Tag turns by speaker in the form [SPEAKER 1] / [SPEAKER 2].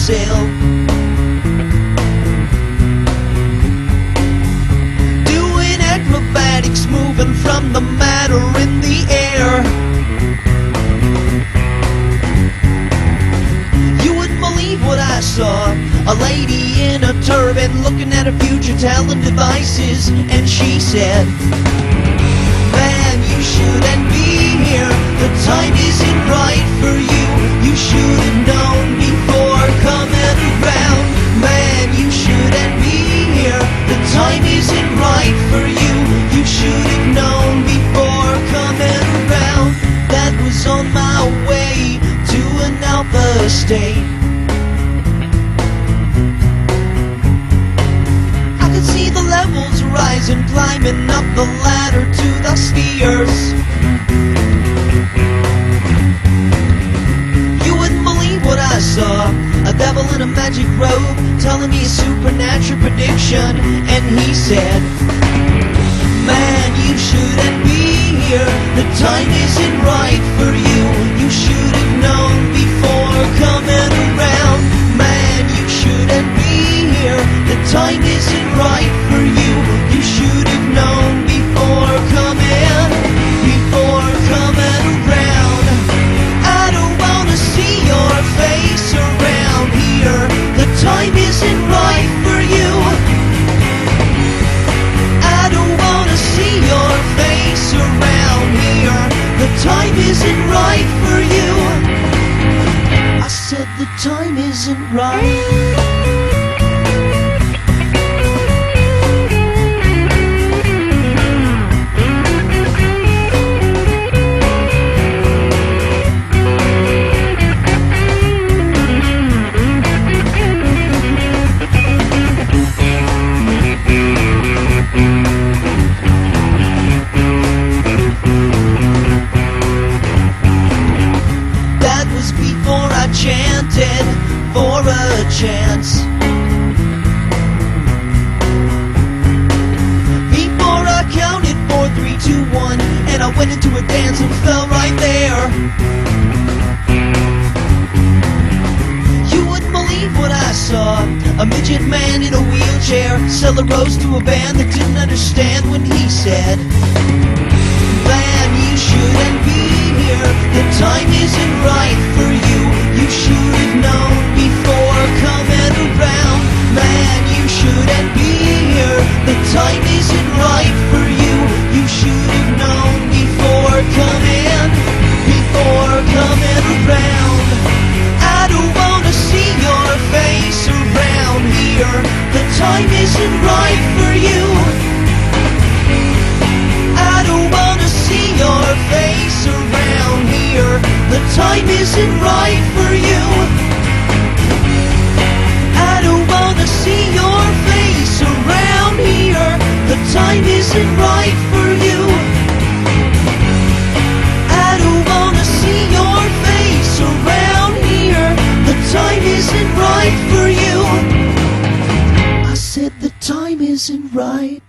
[SPEAKER 1] sail. Doing acrobatics, moving from the matter in the air. You wouldn't believe what I saw. A lady in a turban looking at her future telling devices, and she said, "Man, you shouldn't be here. The time isn't right for you. You should have known before coming around. Man, you shouldn't be here. The time isn't right for you. You should have known before coming around." That was on my way to an alpha state. I could see the levels rising, climbing up the ladder to the spheres. You wouldn't believe what I saw. A devil in a magic robe telling me a supernatural prediction, and he said, "Man, you shouldn't be here. The time isn't right for you. You should have known before coming around. Man, you shouldn't be here. The time isn't right for you. You should have known before coming around. I don't wanna see your face around here. The time isn't right for you. I don't wanna see your face around here. The time isn't right for you." I said the time isn't right. Before I chanted for a chance, before I counted 4, 3, 2, 1, and I went into a dance and fell right there. You wouldn't believe what I saw. A midget man in a wheelchair sell a rose to a band that didn't understand when he said, "Man, you shouldn't be here. The time isn't right for you. You should have known before coming around. Man, you shouldn't be here. The time isn't right for you. You should have known before coming around. I don't wanna see your face around here. The time isn't right for you. I don't wanna see your face around here. The time isn't right for you. I don't wanna see your face around here. The time isn't right for you. I don't wanna see your face around here. The time isn't right for you. I said the time isn't right.